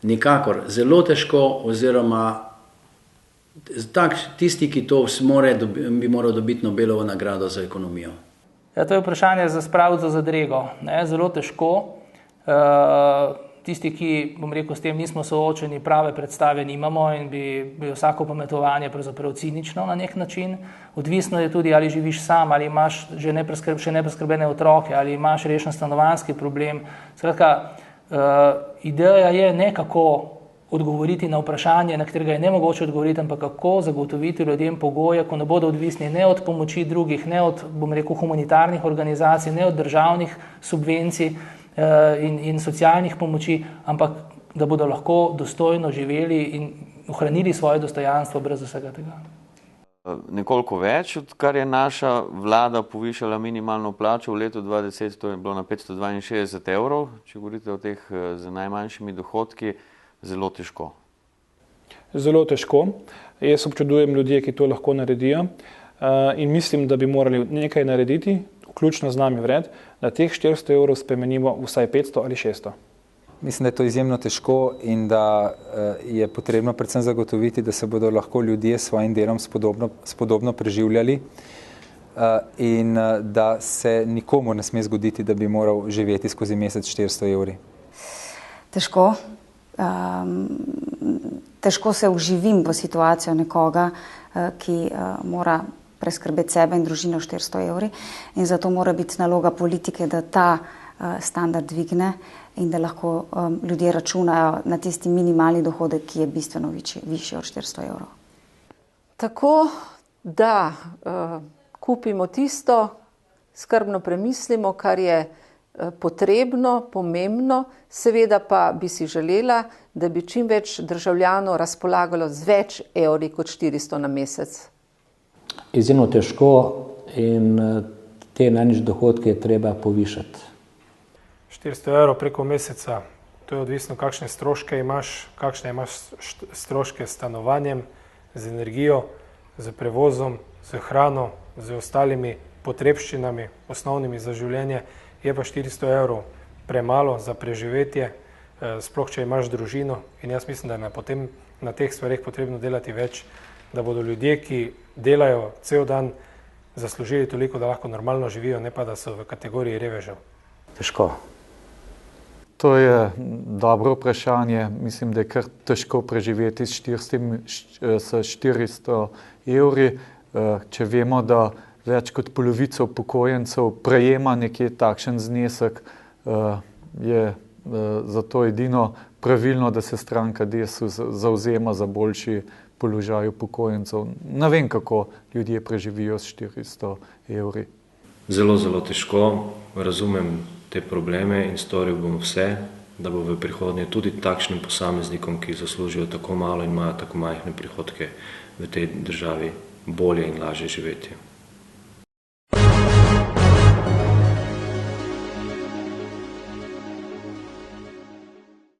Nikakor, zelo težko, oziroma tisti, ki to zmore, bi moral dobiti Nobelovo nagrado za ekonomijo. Ja, to je vprašanje za spraviti za zadrego. Zelo težko. Tisti, ki, bom rekel, s tem nismo soočeni, prave predstave nimamo in bi vsako pametovanje pravzaprav cinično na nek način. Odvisno je tudi, ali živiš sam, ali imaš še nepreskrbene otroke, ali imaš rešen stanovanjski problem. Skratka, ideja je ne kako odgovoriti na vprašanje, na katerega je nemogoče odgovoriti, ampak kako zagotoviti ljudem pogoje, ko ne bodo odvisni ne od pomoči drugih, ne od, bom rekel, humanitarnih organizacij, ne od državnih subvencij in socialnih pomoči, ampak da bodo lahko dostojno živeli in ohranili svoje dostojanstvo brez vsega tega. Nekoliko več, odkar je naša vlada povišala minimalno plačo v letu 2010, to je bilo na 562 evrov, če govorite o teh z najmanjšimi dohodki, zelo težko. Zelo težko. Jaz občudujem ljudje, ki to lahko naredijo in mislim, da bi morali nekaj narediti, vključno z nami vred, da teh 400 evrov spremenimo vsaj 500 ali 600. Mislim, da je to izjemno težko in da je potrebno predvsem zagotoviti, da se bodo lahko ljudje s svojim delom spodobno preživljali in da se nikomu ne sme zgoditi, da bi moral živeti skozi mesec 400 evri. Težko. Težko se vživim v situacijo nekoga, ki mora preskrbeti sebe in družino 400 evri in zato mora biti naloga politike, da ta standard dvigne in da lahko ljudje računajo na tisti minimalni dohodek, ki je bistveno višji od 400 evrov. Tako, da kupimo tisto, skrbno premislimo, kar je potrebno, pomembno, seveda pa bi si želela, da bi čim več državljanov razpolagalo z več evri kot 400 na mesec. Izjemno težko in te najnižje dohodke je treba povišati. 400 evrov preko meseca, to je odvisno, kakšne stroške imaš, kakšne imaš stroške s stanovanjem, z energijo, z prevozom, z hrano, z ostalimi potrebščinami, osnovnimi za življenje. Je pa 400 evrov premalo za preživetje, sploh če imaš družino in jaz mislim, da je potem na teh stvareh potrebno delati več, da bodo ljudje, ki delajo cel dan, zaslužili toliko, da lahko normalno živijo, ne pa da so v kategoriji revežev. Težko. To je dobro vprašanje. Mislim, da je kar težko preživeti s 400 evri, če vemo, da več kot polovico upokojencev prejema nekje takšen znesek, je zato edino pravilno, da se stranka Desus zavzema za boljši položaj upokojencev. Ne vem, kako ljudje preživijo s 400 evri. Zelo, zelo težko. Razumem te probleme in storil bom vse, da bo v prihodnje tudi takšnim posameznikom, ki zaslužijo tako malo in imajo tako majhne prihodke v tej državi, bolje in lažje živeti.